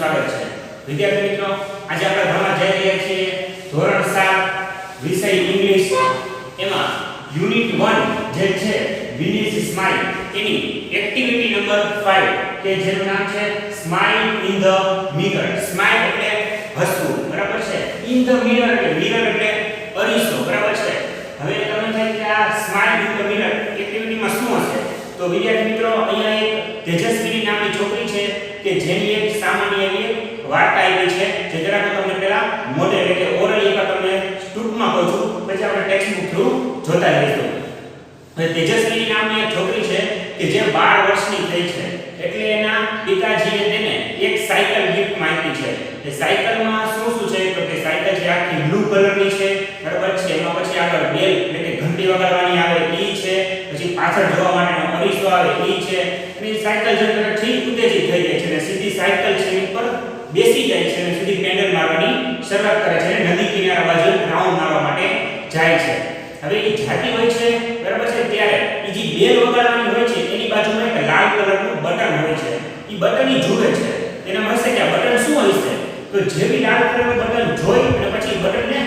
સ્વાગત છે. વિદ્યાર્થી મિત્રો, આજે આપણે ભણવા જઈ રહ્યા છીએ ધોરણ 7 વિષય ઇંગ્લિશ. એમાં યુનિટ 1 જે છે વિનીસ સ્માઇલ, એની એક્ટિવિટી નંબર 5 કે જેનું નામ છે smile in the mirror. Smile એટલે હસવું, બરાબર છે. ઇન ધ મિરર એટલે અરીસો, બરાબર છે. હવે તમને થાય કે આ સ્માઇલ ઇન ધ મિરર એક્ટિવિટીમાં શું હશે? તો વિદ્યાર્થી મિત્રો, અહીંયા એક તેજસ્વીની નામની છોકરી છે કે જેની એક સામાન્ય એવી વાર્તા આવી છે, જે જરાક તમને પહેલા મોડેલ એટલે કે ઓરલી એક તમને ટૂંકમાં કહું છું, પછી આપણે ટેક્સ્ટ બુક થ્રુ જોતા રહીશું. હવે તેજસ્વીની નામની એક છોકરી છે કે જે 12 વર્ષની થઈ છે, એટલે એના પિતાજીએ તેને એક સાયકલ ગિફ્ટમાં આપી છે. એ સાયકલમાં શું છે? તો કે સાયકલ છે આખી બ્લુ કલરની છે, બરાબર છે. એમાં પછી આગળ બેલ એટલે કે ઘંટી વગાડવાની આવે ઈ છે, પછી પાછળ જોવા માટેનો અરીસો આવે ઈ છે, અને સાયકલ જે ઠીક ઉત્તેજિત થઈ જાય છે અને સીધી સાયકલ છે એની પર બેસી જાય છે અને સીધી પેડલ મારવાની શરૂઆત કરે છે અને નદી કિનારા બાજુ રાઉન્ડ મારવા માટે જાય છે. હવે એ જાતી હોય છે, બરાબર છે, ત્યારે એ જે બેલ વગાડવાની હોય છે એની બાજુમાં એક લાલ કલરનું બટન હોય છે. એ બટન ઈ જુએ છે, એનામાં હશે કે આ બટન શું હોય છે? તો જેવી લાલ કલરનું બટન જોઈ અને પછી બટનને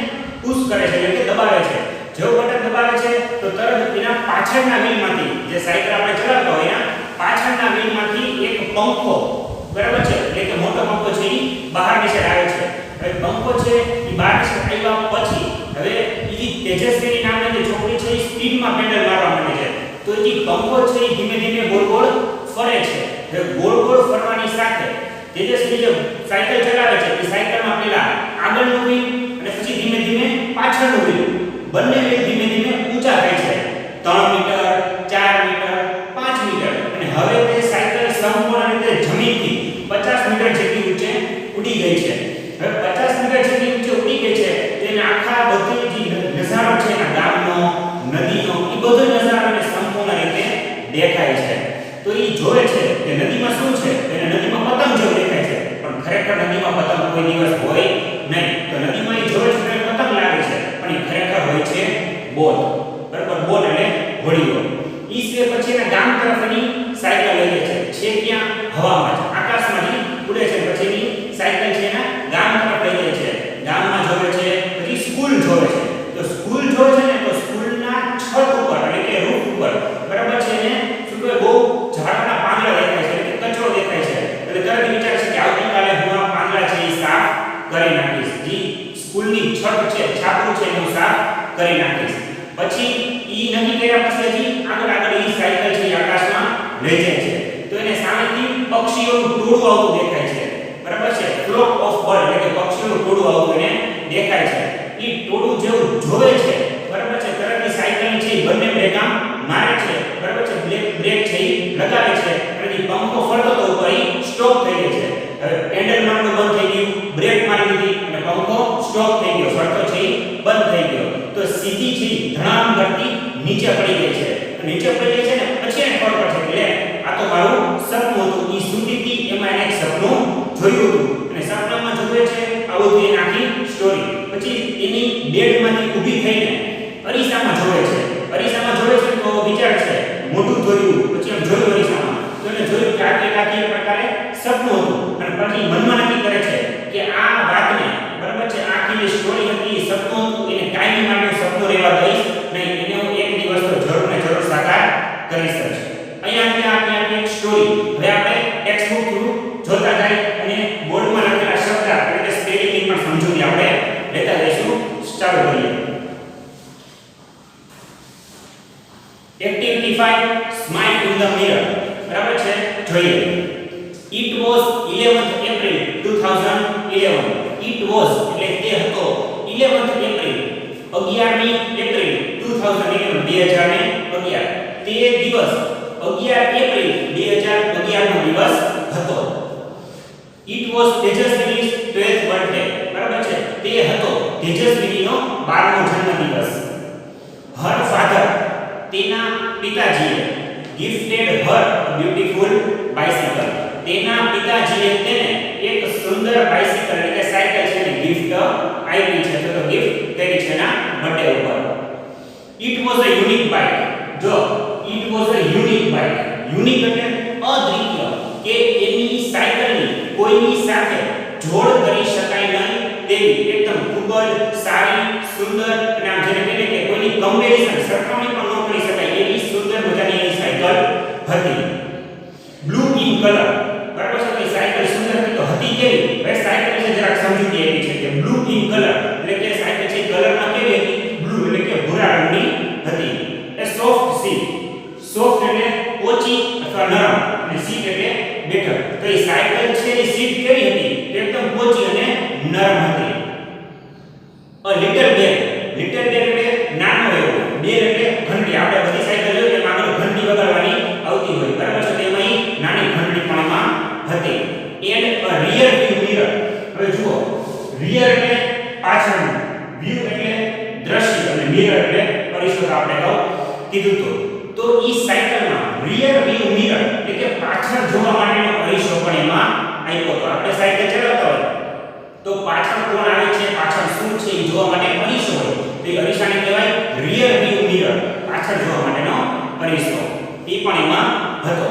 પુશ કરે છે એટલે કે દબાવે છે. જેવો બટન દબાવે છે તો તરત એના પાછળના વ્હીલમાંથી, જે સાયકલ આપણે ચલાવતા હોય એના પાછળના વ્હીલમાંથી એક પંખો, બરાબર છે, એટલે કે મોટો પંખો છે એ બહાર નીચે આવે છે. હવે પંખો છે એ બહાર નીચે આવ્યા પછી હવે એ તેજસ્વીની નામની જે છોકરી છે એ સ્પીડમાં પેડલ મારવા માંડે છે. તો એ પંખો છે એ ધીમે ધીમે ગોળ ગોળ ફરે છે. હવે ગોળ ગોળ ફરવાની સાથે તેજસ્વી જે સાયકલ ચલાવે છે એ સાયકલમાં પહેલા આગળનું વ્હીલ અને પછી ધીમે ધીમે પાછળનું વ્હીલ, બંને વ્હીલ ધીમે ધીમે ઊંચા થાય છે. 3 મીટર, 4 મીટર, 5 મીટર, અને હવે તે સાયકલ સંપૂર્ણ રીતે જમીનથી 50 મીટર જેટલી ઊંચે ઉડી ગઈ છે. હવે 50 મીટર જેટલી ઊંચે ઉડી ગઈ છે, તેને આખા બધી જે નજારો છે એના ગામનો, નદીનો, એ બધો નજારોને સંપૂર્ણ રીતે દેખાય છે. તો એ જોવે છે કે નદીમાં શું છે? એને નદીમાં પતંગ જેવું દેખાય છે, પણ ખરેખર નદીમાં પતંગ કોઈ દિવસ હોય નહીં. તો નદીમાં એ જોવે છે કે પતંગ લાગે છે, પણ એ ખરેખર હોય છે બોટ, બરાબર. બોટ એટલે હોડીઓ. ઈ સે પછી એના ગામ તરફ એની સાયકલ લઈ જાય છે ક્યાં? હવામાં, આકાશમાંથી ઉડે છે. પછી એની સાયકલ છે એના ગામ તરફ લઈ જાય છે. ગામમાં જોવે છે, પછી સ્કૂલ જોવે છે. તો સ્કૂલ જોવે છે ને, તો સ્કૂલના છત ઉપર એટલે કે રૂફ ઉપર, બરાબર છે, એને શું કહે, બહુ ઝાડના પાંદડા દેખાય છે, એટલે કચરો દેખાય છે. એટલે તરત વિચારે છે કે આવતીકાલે હું આ પાંદડા છે એ સાફ કરી નાખીશ. જે સ્કૂલની છત છે, છાપરું છે, હું સાફ કરી નાખીશ. પછી ઈ નક્કી કર્યા પછી હજી આગળ ઈ સાયકલ છે એ આકાશમાં લઈ જાય છે. તો એને સામેથી પક્ષીઓનું ટોળું આવતું દેખાય છે, બરાબર છે. ફ્લોક ઓફ બર્ડ એટલે કે પક્ષીઓનું ટોળું આવતું એને દેખાય છે. ઈ ટોળું જેવું જોવે છે, બરાબર છે, તરત ઈ સાયકલ છે એ બંને બ્રેક આમ મારે છે, બરાબર છે. બ્રેક છે એ લગાવે છે અને ઈ પંખો ફરતો તો ઉપર ઈ સ્ટોપ થઈ ગયો છે. હવે પેડલ મારવાનું બંધ થઈ ગયું, બ્રેક મારી દીધી અને પંખો સ્ટોપ થઈ ગયો, ફરતો છે એ બંધ થઈ ગયો. તો સીધી છે ધડામ કરતી નીચે પડી ગઈ છે. નીચે પડી ગઈ છે ને પછી એને ખબર પડશે કે લે, આ તો મારું સપનું હતું. ઈ સૂતી હતી, એમાં એને એક સપનું જોયું હતું અને સપનામાં જોવે છે આવું તો એની આખી સ્ટોરી. પછી એની બેડમાંથી ઊભી થઈને અરીસામાં જોવે છે. અરીસામાં જોવે છે તો વિચાર છે, મોઢું જોયું, પછી એમ જોયું અરીસામાં, તો એને જોયું કે આ એક પ્રકારે સપનું હતું. અને પછી મનમાં નક્કી કરે છે કે આ વાતને, બરાબર છે, આખી જે સ્ટોરી હતી સપનું હતું, એને કાયમી માટે સપનું રહેવા દઈશ નહીં. એને હું એક દિવસ તો જરૂર ને જરૂર સાકાર કરીશ જ. અહીંયા એક સ્ટોરી હવે આપણે ટેક્સ્ટ બુક થ્રુ જોતા જાય અને બોર્ડમાં લખેલા શબ્દ એટલે કે સ્પેલિંગ પણ સમજૂતી આપણે લેતા જઈશું. ચાલો કરીએ. Activity 5 smile in the mirror, બરાબર છે, જોઈએ. It was 11th April 2011. It was એટલે તે હતો 11th April 11મી એપ્રિલ 2011 તે દિવસ 11 એપ્રિલ 2011 નો દિવસ હતો. It was Tejaswini 12th birthday, બરાબર છે, તે હતો તેજસ્વીનો 12મો જન્મદિવસ. Her father તેના પિતાજીએ gifted her a beautiful bicycle. તેના પિતાજીએ તેને એક સુંદર બાઇસિકલ એટલે કે સાયકલ છે ને ગિફ્ટ આપી છે, તો ગિફ્ટ કરી છે એના બર્થડે ઉપર. It was a unique bike. જો it was a unique bike, unique એટલે અદ્વિતીય, કે એની સાયકલની કોઈની સાથે જોડ કરી શકાય નહીં તેવી એકદમ ખૂબ જ સારી સુંદર અને આમ જેને કહીએ કે કોઈની કમ્પેરિઝન સરખામણી પણ ન કરી શકાય એવી સુંદર મજાની એની સાયકલ હતી. બ્લુ ઇન કલર, બરાબર છે. તો સાયકલ સુંદર તો હતી કેવી? હવે સાયકલ વિશે જરાક સમજૂતી આપી છે કે બ્લુ ઇન કલર એટલે કે સાયકલ છે કલરમાં કેવી હતી? બ્લુ એટલે કે ભૂરા રંગની હતી. એ સોફ્ટ સીટ, સોફ્ટ એટલે ઓછી અથવા નરમ અને સીટ એટલે બેઠક. તો એ સાયકલ છે એ સીટ કેવી હતી? એકદમ ઓછી અને નરમ હતી. A little bell, little bell એટલે નાનો એવો, બેલ એટલે ઘંટડી. આપણે બધી સાયકલ જોઈએ એમાં આગળ ઘંટડી વગાડવાની આવતી હોય, બરાબર છે. તેમાં નાની ઘંટડી પણ એમાં હતી. And a rear view mirror. હવે જુઓ, રિયર એટલે પાછળનું, વ્યૂ એટલે દ્રશ્ય અને મિરર એટલે પરિસર. આપણે કીધું તો ઈ સાયકલમાં રિયર વ્યૂ મિરર એટલે કે પાછળ જોવા માટેનો અરીસો પણ એમાં આપ્યો હતો. આપણે સાયકલ ચલાવતા હોય તો પાછળ કોણ આવે છે, પાછળ શું છે એ જોવા માટે અરીસો હોય. તો એ અરીસાને કહેવાય રિયર વ્યૂ મિરર, પાછળ જોવા માટેનો અરીસો. એ પણ એમાં હતો.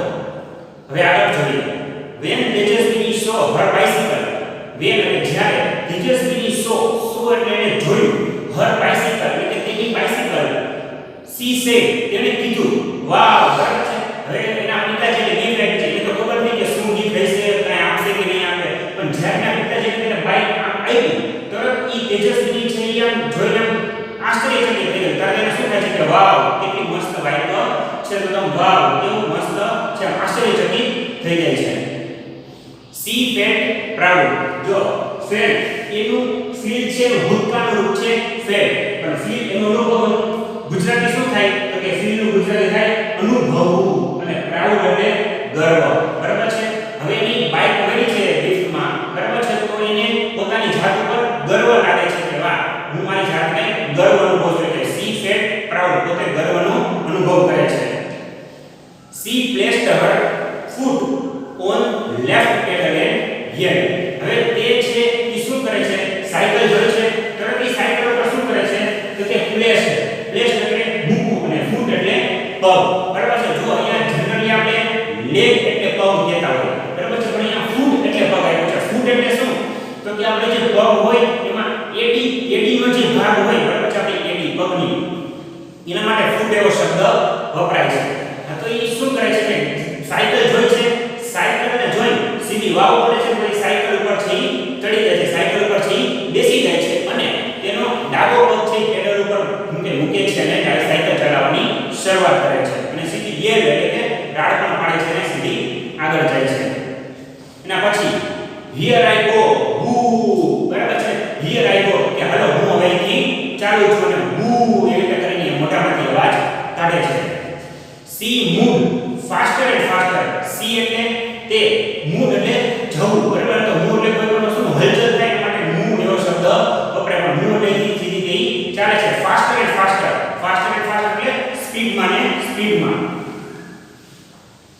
હવે આગળ જોઈએ. when Tejaswini saw her bicycle, when એટલે જ્યારે તેજસ્વીની saw એટલે એને જોયું, her bicycle એટલે કે તેની બાઇસિકલ, she said તેને કીધું, વાવ, બરાબર છે. હવે એના પિતાજીને ગિફ્ટ આપી છે. એ તો ખબર નહીં કે શું ગિફ્ટ હશે, કઈ આપશે કે નહીં આપે, પણ જ્યારે એના પિતાજીને તેને બાઇક આપી તરત ઈ તેજસ્વીની છે એ આમ જોઈને આશ્ચર્યચકિત થઈ ગઈ. ત્યારે એને શું થાય છે કે વાવ, કેટલી મસ્ત બાઇક છે. તો તમે વાવ, કેવું મસ્ત છે, આશ્ચર્યચકિત થઈ જાય છે. she felt proud. જો felt એનું ફીલ છે ભૂતકાળનું રૂપ છે felt, પણ ફીલ એનું રૂપ ગુજરાતી શું થાય? તો કે ફીલ નું ગુજરાતી થાય અનુભવવું, અને પ્રાઉડ એટલે ગર્વ, બરાબર છે. હવે એની બાઇક મળી છે ગિફ્ટમાં, બરાબર છે. તો એને પોતાની જાત ઉપર ગર્વ લાગે છે કે વાહ, હું મારી જાતને ગર્વ અનુભવું છું. એટલે she felt proud, પોતે ગર્વનો અનુભવ કરે છે. she placed her foot on left pedal and gear. હવે તે છે એ શું કરે છે? સાયકલ જોડે છે, તરત એ સાયકલ ઉપર શું કરે છે? તો કે પ્લેસ એટલે મૂકવું અને ફૂટ એટલે પગ, બરાબર છે. જો અહીંયા જનરલી આપણે લેગ એટલે પગ કહેતા હોય, બરાબર છે. પણ અહીંયા ફૂટ એટલે પગ આવ્યો છે. ફૂટ એટલે શું? તો કે આપણે જે પગ હોય એમાં એડીનો જે ભાગ હોય, બરાબર છે, આપણી એડી પગની, એના માટે ફૂટ એવો શબ્દ વપરાય છે. તો એ શું કરે છે કે સાયકલ જોઈ છે, સાયકલને જોઈ સીધી વાવ પડે છે. તો એ સાયકલ ઉપર છે ચડી જાય છે, સાયકલ ઉપર છે બેસી જાય છે અને તેનો ડાબો પગ છે પેડલ ઉપર મૂકે છે અને સાયકલ ચલાવવાની શરૂઆત કરે છે અને સીધી ગિયર એટલે કે રાડ પણ પાડે છે અને સીધી આગળ જાય છે. એના પછી હિયર આઈ ગો, હુ, બરાબર છે. હિયર આઈ ગો કે હાલો હું હવે અહીંથી ચાલુ છું, અને હુ એવી રીતે કરીને મોટામાંથી અવાજ કાઢે છે. C move faster and faster. C એટલે તે, મૂવ એટલે જવું, બરાબર. તો મૂવ એટલે કોઈ પણ વસ્તુનું હલચલ થાય માટે મૂવ એવો શબ્દ વપરાય. પણ મૂવ એટલે સીધી તે ચાલે છે. Faster and faster, faster and faster એટલે સ્પીડમાં ને સ્પીડમાં.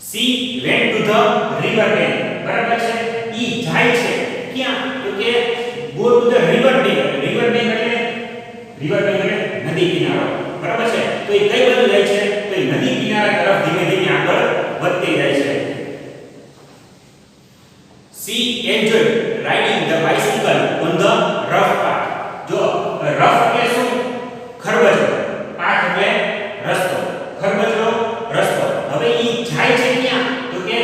C went to the river bank, બરાબર છે. ઈ જાય છે ક્યાં? તો કે go to the river bank. River bank એટલે નદી કિનારો, બરાબર છે. તો એ કઈ બાજુ જાય છે? તો એ નદી કિનારા તરફ ધીમે ધીમે આગળ વધતી જાય છે. She enjoyed riding the bicycle on the rough path. જો rough એટલે શું? ખરબચડો, path એટલે રસ્તો, ખરબચડો રસ્તો. હવે ઈ જાય છે ક્યાં? તો કે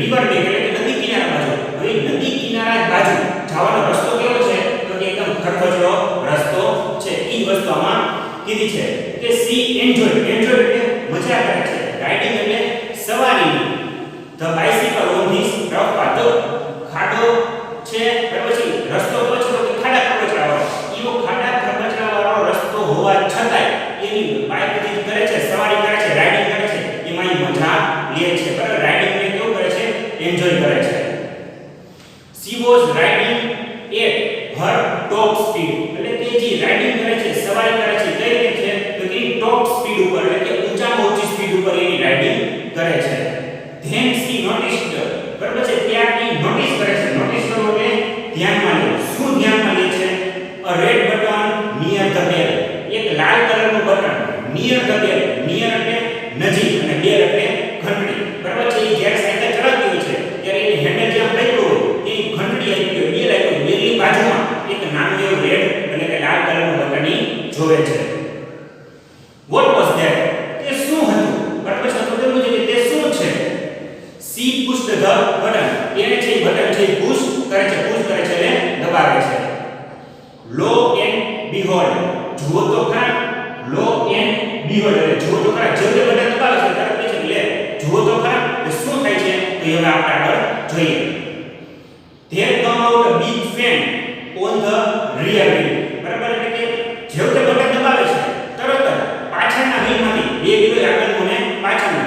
રિવર બેંક એટલે કે નદી કિનારા બાજુ. હવે નદી કિનારા બાજુ જવાનો રસ્તો કેવો છે? તો કે એકદમ ખરબચડો રસ્તો છે. ઈ વસ્તુમાં કીધી છે કે she enjoyed એટલે મજા કરે છે, રાઇડિંગ એટલે સવારીની, the bicycle on this rough path. ખાડો છે, બરાબર છે. રસ્તો પછડો કે ખાડા ખરબચડા વાળો, એવો ખાડા ખરબચડા વાળો રસ્તો હોવા છતાંય એની બાઇક જે કરે છે, સવારી કરે છે, રાઇડિંગ કરે છે, એમાં ઈ મજા લે છે, બરાબર. રાઇડિંગ ને કેવું કરે છે? એન્જોય કરે છે. she was riding at her top speed. એટલે કે જે રાઇડિંગ કરે છે, સવારી કરે છે, કઈ રીતે છે? તો કે ટોપ સ્પીડ ઉપર એટલે કે ઊંચામાં ઊંચી સ્પીડ ઉપર એની રાઇડિંગ કરે છે. then she noticed, બરાબર છે. ત્યારથી નોટિસ કરે છે. નોટિસ કરવો એટલે ધ્યાનમાં લેવું. શું ધ્યાનમાં લે છે? a red button near the bell. એક લાલ કલરનું button near the bell. near એટલે નજીક અને bell એટલે ઘંટડી, બરાબર છે. એ જ્યારે સાયકલ ચલાવતી હોય છે ત્યારે એની હેન્ડલ જ્યાં પકડ્યું હોય એ જોવે છે. What was that? તે શું હતું? બરાબર છે. તો તેનું છે કે તે શું છે? She pushed the button. એને છે બટન છે પુશ કરે છે એટલે દબાવે છે. Lo and behold. જુઓ તો ખરા. Lo and behold. જુઓ તો ખરા. જે બટન દબાવે છે તરત કે છે લે જુઓ તો ખરા. એ શું થાય છે? તો હવે આપણે આગળ જોઈએ. There come out a big fan on the rear wheel. બરાબર એટલે કે જેવું તે બટન દબાવે છે તરત જ પાછળના વ્હીલમાંથી બે વ્હીલો આગળનો ને પાછળનો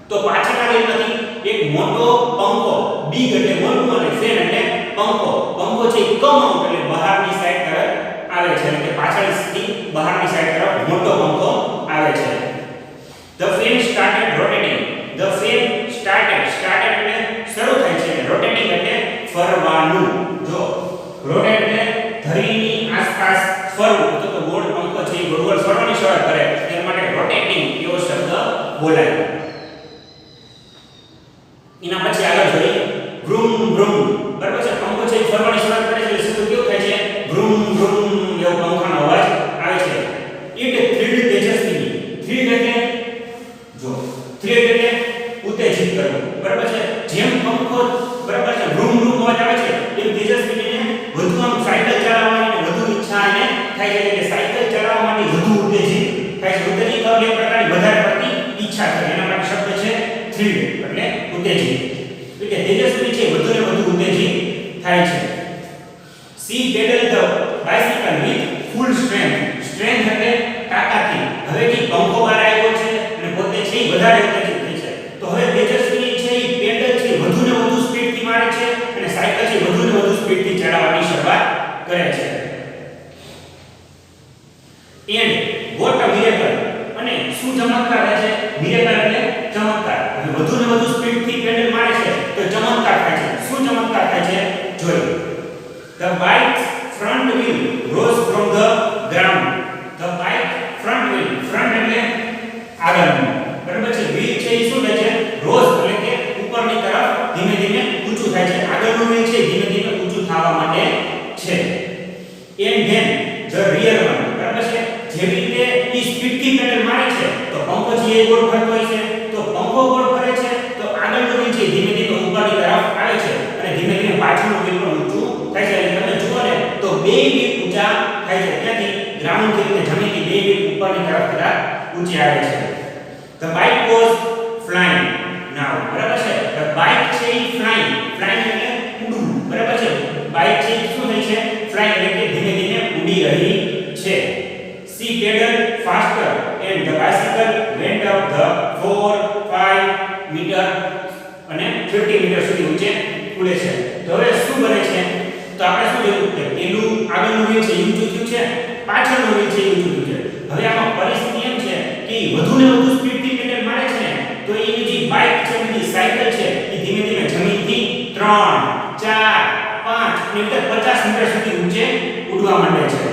તો પાછળના વ્હીલમાંથી એક મોટો પંખો બિગ એટલે મોટું અને ફેન એટલે પંખો છે કમ આઉટ એટલે બહારની સાઈડ તરફ આવે છે એટલે કે પાછળથી બહારની સાઈડ તરફ મોટો પંખો આવે છે. The fan started rotating. The fan started એટલે શરૂ થાય છે rotating એટલે ફરવાનું. જો રોટેટ એટલે ધરીની આસપાસ ફરવું તો ગોળ પંખો છે ગોળ ગોળ ફરવાની શરૂઆત કરે તેના માટે રોટેટિંગ એવો શબ્દ બોલાય. એના પછી આગળ જોઈએ ભ્રુમ ભ્રુમ. બરાબર છે. પંખો છે ફરવાની શરૂઆત કરે છે એટલે કેવું થાય છે ભ્રુમ ભ્રુમ એવો પંખાનો અવાજ આવે છે. It thrilled તેજસ્વી. થ્રીડ એટલે જો થ્રીડ એટલે ઉત્તેજિત કરવું. બરાબર છે. જેમ પંખો બરાબર છે ભ્રુમ ભ્રુમ અવાજ આવે છે એમ તેજસ્વીને વધુ આમ સાયકલ ચલાવવાની વધુ ઈચ્છા અને થાય છે કે સાયકલ ચલાવવા માટે વધુ ઉત્તેજિત થાય છે. ઉત્તેજિત એટલે એક પ્રકારની વધારે પડતી ઈચ્છા થાય એના માટે શબ્દ છે થ્રીડ એટલે ઉત્તેજિત. એટલે તેજસ્વી છે વધુ ને વધુ ઉત્તેજિત થાય છે. She pedaled the bicycle with full strength. Strength એટલે તાકાતથી. હવે જે પંખો બહાર આવ્યો છે અને પોતે છે વધારે ઉત્તેજિત થઈ છે તો હવે તેજસ્વી છે એ પેડલ છે વધુ ને વધુ સ્પીડથી મારે છે અને સાયકલ છે વધુ ને વધુ સ્પીડથી ચલાવવાની શરૂઆત કરે છે. And what a miracle. અને શું ચમત્કાર થાય છે? મિરેકલ એટલે ચમત્કાર. હવે વધુ ને વધુ સ્પીડથી પેડલ મારે છે તો ચમત્કાર થાય છે. શું ચમત્કાર થાય છે? જોઈએ. The bike's front wheel rose from the ground. The bike front wheel. front એટલે આગળનું. બરાબર છે. wheel છે એ શું થાય છે? rose એટલે કે ઉપરની તરફ ધીમે ધીમે ઊંચું થાય છે. આગળનું wheel છે ધીમે ધીમે ઊંચું થવા માટે છે. And then the rear one. બરાબર છે. જેવી રીતે ઈ સ્પીડથી પેડલ મારે છે તો પંખો છે એ ગોળ ફરતો હોય છે તો પંખો ગોળ ફરે છે તો આગળનું wheel છે ધીમે ધીમે ઉપરની તરફ આવે છે અને ધીમે ધીમે પાછળનું wheel પણ ઊંચું થાય છે. એટલે તમે જુઓ ને તો બે wheel ઊંચા થાય છે. ત્યાંથી ગ્રાઉન્ડ થી જમીનથી બે wheel ઉપરની તરફ તરફ ઊંચી આવે છે. The bike was flying now. બરાબર છે. The bike છે એ flying એટલે ઉડવું. બરાબર છે. બાઇક છે શું થાય છે? flying એટલે કે ધીમે ધીમે ઉડી રહી છે. She pedaled faster and the bicycle went up the 4-5 meter અને 50 મીટર સુધી ઊંચે ઉડે છે. તો હવે શું બને છે? તો આપણે શું જોયું કે પેલું આગળનું wheel છે ઊંચું થયું છે પાછળનું wheel છે ઊંચું થયું છે. હવે આમાં પરિસ્થિતિ એમ છે કે વધુ ને વધુ સ્પીડથી પેડલ મારે છે ને તો એની જે બાઇક છે એની સાયકલ છે એ ધીમે ધીમે જમીનથી 3, 4, 5 અને 50 મીટર સુધી ઊંચે ઉડવા માંડે છે.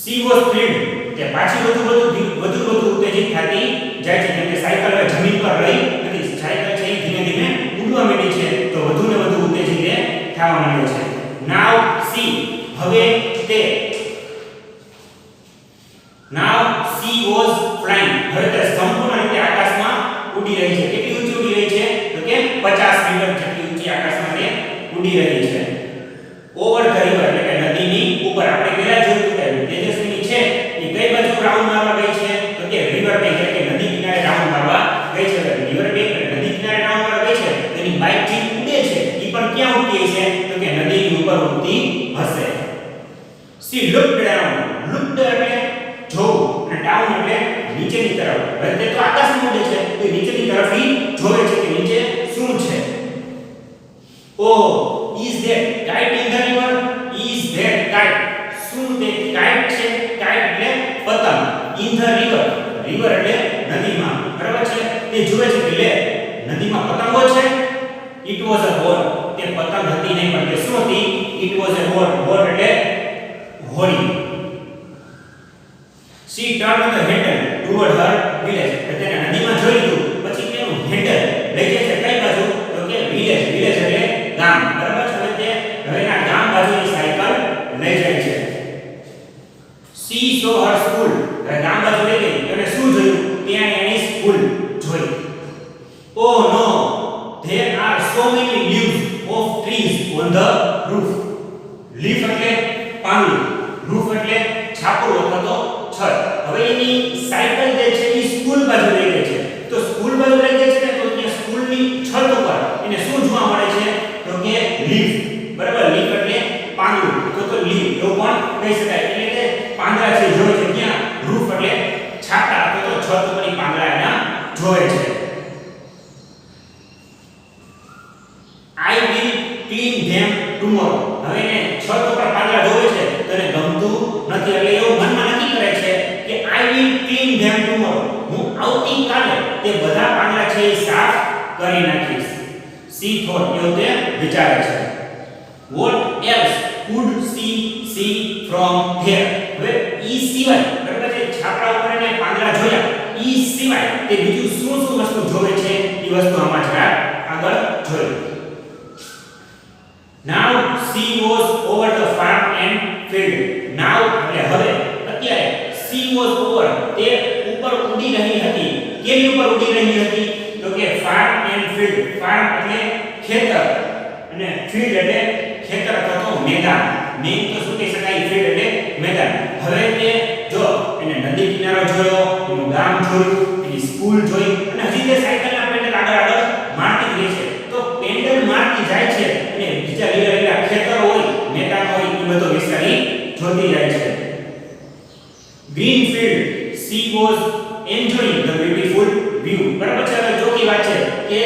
She was thrilled. કે પાછી વધુ ઉત્તેજિત થતી જાય છે કેમ કે સાયકલ હવે જમીન પર રહી નથી. સાયકલ છે ધીમે ધીમે ઉડવા માંડી છે તો વધુ ને વધુ ઉત્તેજિત થવા માંડે છે. Now she હવે તે Now she was flying. હવે તે સંપૂર્ણ રીતે આકાશમાં ઉડી રહી છે. કેટલી ઊંચી ઉડી રહી છે? તો કે 50 મીટર જેટલી ઊંચી આકાશમાં તે ઉડી રહી છે. ઓવર ધ રિવર એટલે કે નદીની ઉપર. આપણે પહેલા જોયું કે તેજસ્વીની છે એ કઈ બાજુ રાઉન્ડ મારવા ગઈ છે? તો કે રિવર બેંક એટલે કે નદી કિનારે રાઉન્ડ મારવા ગઈ છે. રિવર બેંક એટલે નદી કિનારે રાઉન્ડ મારવા ગઈ છે. તેની બાઇક જે ઉડે છે એ પણ ક્યાં ઉડતી હશે? તો કે નદીની ઉપર ઉડતી હશે. She looked down. looked એટલે જોવું અને ડાઉન એટલે નીચેની તરફ. હવે તે તો આકાશમાં ઉડે છે તો નીચેની તરફથી જોવે છે કે નીચે શું છે. Oh, is that kite in the river? Is that kite? શું તે kite છે? kite એટલે પતંગ. In the river. river એટલે નદીમાં. બરાબર છે. તે જોવે છે કે લે નદીમાં પતંગો છે. It was a boat. તે પતંગ હતી નહીં પણ તે શું હતી? It was a boat. boat એટલે હોડી. She turned the handle toward her village. તેને નદીમાં જોઈ લીધું પછી તેનું હેન્ડલ લઈ જાય છે કઈ બાજુ? તો કે વિલેજ. વિલેજ એટલે ગામ. બરાબર છે. હવે તે હવેના ગામ બાજુની સાયકલ લઈ જાય છે. She on the roof. Leaf એટલે પાંદડું, રૂફ એટલે છાપરું અથવા તો છત. હવે એની સાયકલ જે છે એ સ્કૂલ બાજુ લઈ ગઈ છે. તો સ્કૂલ બાજુ લઈ ગઈ છે ને તો ત્યાં સ્કૂલની છત ઉપર એને શું જોવા મળે છે તો કે લીફ. બરાબર, લીફ એટલે પાંદડું તો લીફ એવું પણ કહી શકાય. એટલે કે પાંદડા છે જોવે છે. ત્યાં રૂફ એટલે છાપરા અથવા તો છત ઉપરની પાંદડા એના જોવે છે. I will clean them tomorrow. હવે એને છત ઉપર પાંદડા જોવે છે તો એને ગમતું નથી એટલે એવું મનમાં નક્કી કરે છે કે I will clean them tomorrow. હું આવતીકાલે તે બધા પાંદડા છે એ સાફ કરી નાખીશ. She thought એવું તે વિચારે છે. What else could she see from there? હવે ઈ સિવાય બરાબર છે છાપરા ઉપર એને પાંદડા જોયા ઈ સિવાય તે બીજું શું શું વસ્તુ જોવે છે એ વસ્તુ આમાં જરા આગળ જોઈએ. Now she was over the farm and field. Now એટલે હવે અત્યારે she was over તે ઉપર ઉડી રહી હતી. કેની ઉપર ઉડી રહી હતી તો કે farm and field. farm એટલે ખેતર અને field એટલે ખેતર અથવા તો મેદાન. મેન તો શું કહી શકાય field એટલે મેદાન. હવે તે જો એને નદી કિનારો જોયો, એનું ગામ જોયું, એની સ્કૂલ જોઈ અને હજી તે સાયકલના પેડલ આગળ મારતી રહી છે. તો પેડલ મારતી જાય છે અને બીજા લીલા ખેતર હોય, મેદાન હોય એ બધો વિસ્તારી જોતી જાય છે. Green field she was enjoying the beautiful view. બરાબર છે. હવે જોકી વાત છે કે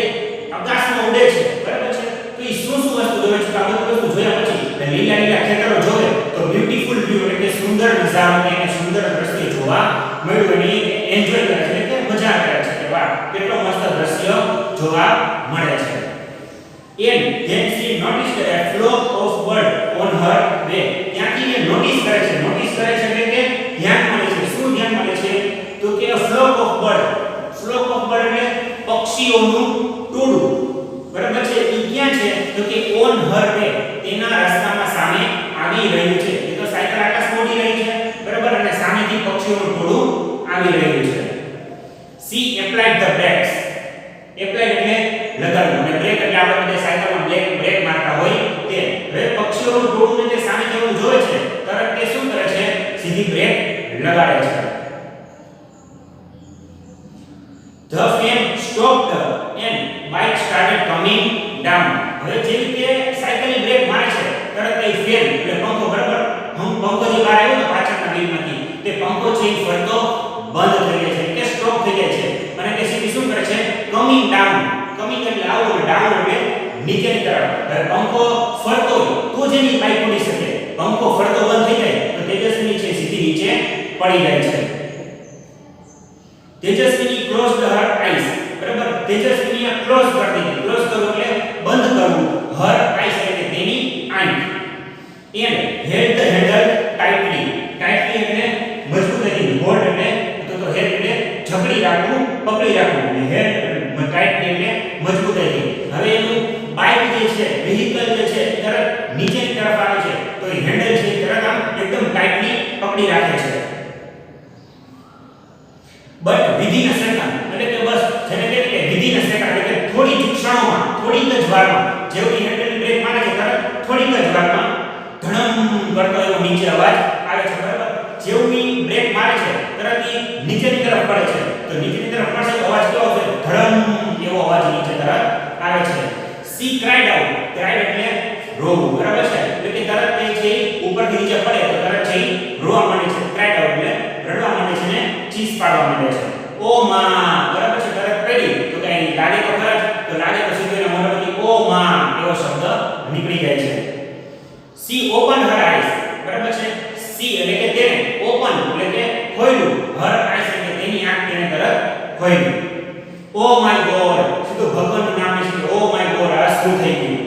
આકાશમાં ઉડે છે. બરાબર છે. તો એ શું શું વસ્તુ જોવે છે? આ બધી વસ્તુ જોયા પછી લીલા ખેતરો જોવે તો બ્યુટીફુલ વ્યૂ એટલે સુંદર નજારો અને સુંદર દ્રશ્ય જોવા મળ્યું અને એન્જોય કરે છે એટલે મજા કરે છે કે વાહ કેટલો મસ્ત દ્રશ્ય જોવા મળે છે. And then she noticed a flock of birds on her way. ત્યાંથી એ નોટિસ કરે છે. નોટિસ કરે છે એટલે કે ધ્યાન મળે છે. શું ધ્યાન મળે છે તો કે a flock of birds. flock of birds એટલે પક્ષીઓનું ટોળું. બરાબર છે. એ ક્યાં છે તો કે on her way તેના રસ્તામાં સામે આવી રહ્યું છે. એ તો સાયકલ આકાશમાં ઉડી રહી છે. બરાબર, અને સામેથી પક્ષીઓનું ટોળું આવી રહ્યું છે. she applied the brakes. apply એટલે લગાડવું અને બ્રેક એટલે આપણે બધે સાયકલમાં બ્રેક મારતા હોય તે. હવે પક્ષીઓનું ટોળું જે સામે જેવું જોવે છે તરત તે શું કરે છે સીધી બ્રેક લગાડે છે. The fan stopped and bike started coming down. હવે જે રીતે સાયકલની બ્રેક મારે છે તરત એ ફેન એટલે પંખો બરાબર પંખો જે બહાર આવ્યો તો પાછળના વ્હીલમાંથી તે પંખો છે એ ફરતો બંધ થઈ જાય છે કે સ્ટોપ થઈ જાય છે અને તે સીધી શું કરે છે કમિંગ ડાઉન. કમિંગ એટલે આવું અને ડાઉન એટલે નીચેની તરફ. હવે પંખો ફરતો હોય તો જ એની બાઇક ઉડી શકે. પંખો ફરતો બંધ થઈ જાય તો તેજસ્વીની છે સીધી નીચે પડી જાય છે. તેજસ્વીની ક્લોઝડ હર આઈસ. બરાબર, તેજસ્વીની ક્લોઝ કરી દીધી. ક્લોઝ કરવું એટલે બંધ કરવું. હર આઈસ એટલે તેની આંખ. And held the handle tightly. Tightly એટલે મજબૂતાઈથી. હોલ્ડ એટલે તો હેલ્ડ એટલે જકડી રાખવું, પકડી રાખવું. અને હેલ્ડ ટાઇટલી એટલે મજબૂતાઈથી. હવે એનું બાઇક જે છે વેહિકલ જે છે તરત નીચેની તરફ આવે છે તો એ હેન્ડલ છે તરત આમ એકદમ ટાઇટલી પકડી રાખે છે. બટ વિધિન અ સેકન્ડ એટલે કે બસ જેને કહે કે વિધિન અ સેકન્ડ એટલે કે થોડી જ ક્ષણોમાં, થોડીક જ વારમાં જેવી હેન્ડલની બ્રેક મારે છે તરત થોડીક જ વારમાં ધડમ કરતો એવો નીચે અવાજ આવે છે. બરાબર, જેવી બ્રેક મારે છે તરત એ નીચેની તરફ પડે છે તો નીચેની તરફ પડશે તો અવાજ કેવો છે ધડમ એવો અવાજ નીચે તરફ આવે છે. she cried out. cried એટલે રોવું. બરાબર છે. એટલે કે તરત તે છે ઉપરથી નીચે પડે તો તરત છે રોવા માંડે છે. cried out એટલે રડવા માંડે છે ને ચીસ પાડવા માંડે છે. ઓ માં. બરાબર છે. તરત પડી તો કઈ લાગે તો ખરા તો લાગે તો સીધો એના મોઢામાંથી ઓ માં એવો શબ્દ નીકળી જાય છે. she opened her eyes. બરાબર છે. she એટલે કે તેને ઓપન એટલે કે ખોલ્યું. her eyes એટલે તેની આંખ તેને તરત ખોલ્યું. Oh my God. સીધો ભગવાનનું નામ છે. ઓ માય ગોડ આ શું થઈ ગયું.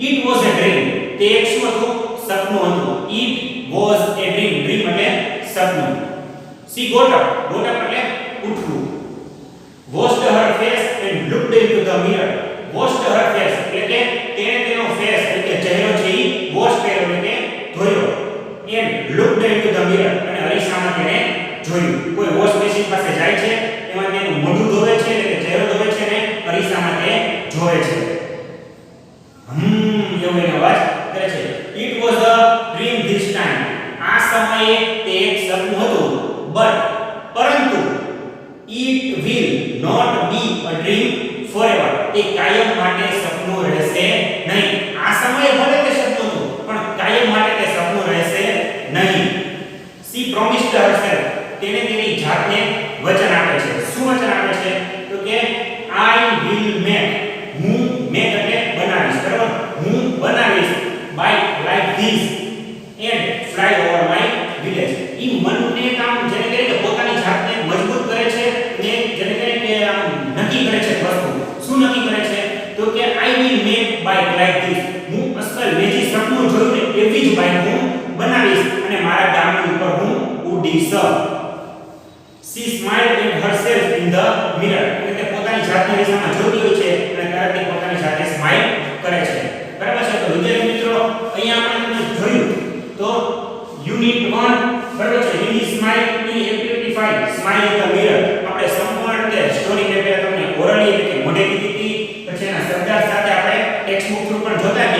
it was a dream. તે એક શું હતું સપનું હતું. it was a dream. dream એટલે સપનું. she got up. got up એટલે ઉઠવું. washed her face and looked into the mirror. washed her face એટલે કે તેને તેનો ફેસ એટલે કે ચહેરો છે ઈ વોશ કર્યો એટલે કે ધોયો. and looked into the mirror અને અરીસામાં તેને જોયું. કોઈ વોશ બેસિન પાસે જાય છે એમાં તેનું મોઢું ધોવે છે એટલે કે ચહેરો ધોવે છે અને અરીસામાં તે જોવે છે. એવો એનો અવાજ કરે છે it was a dream this time આ સમયે તે એક સપનું હતું પરંતુ it will not be a dream forever તે કાયમ માટે સપનું રહેશે નહીં આ સમયે ભલે તે સપનું હતું પણ કાયમ માટે તે સપનું રહેશે નહીં she promised herself તેને તેની જાતને વચન આપે છે શું વચન આપે છે તો કે I will make હું make એટલે બનાવીશ બરાબર હું બનાવીશ bike like this and fly over my village ઈ મનને કામ જેને કહે કે પોતાની જાતને મજબૂત કરે છે અને જેને કહે કે આમ નક્કી કરે છે વસ્તુ શું નક્કી કરે છે તો કે I will make bike like this હું અસલ મેં જે સપનું જોયું ને એવી જ બાઇક હું બનાવીશ અને મારા ગામની ઉપર હું ઉડીશ she smiled at herself in the mirror એટલે કે પોતાની જાતને દિશામાં જોતી હોય છે અને ત્યારે તે પોતાની જાતને સ્માઈલ કરે છે બરાબર છે તો વિદ્યાર્થી મિત્રો અહીંયા આપણે જોયું તો યુનિટ 1 બરાબર છે in smile in activity 5 smile in the mirror આપણે સંપૂર્ણ રીતે સ્ટોરી ને પહેલા તમને ઓરલી એટલે કે મોઢે કીધી હતી પછી એના શબ્દાર્થ સાથે આપણે ટેક્સ્ટ બુક થ્રુ પણ જોતા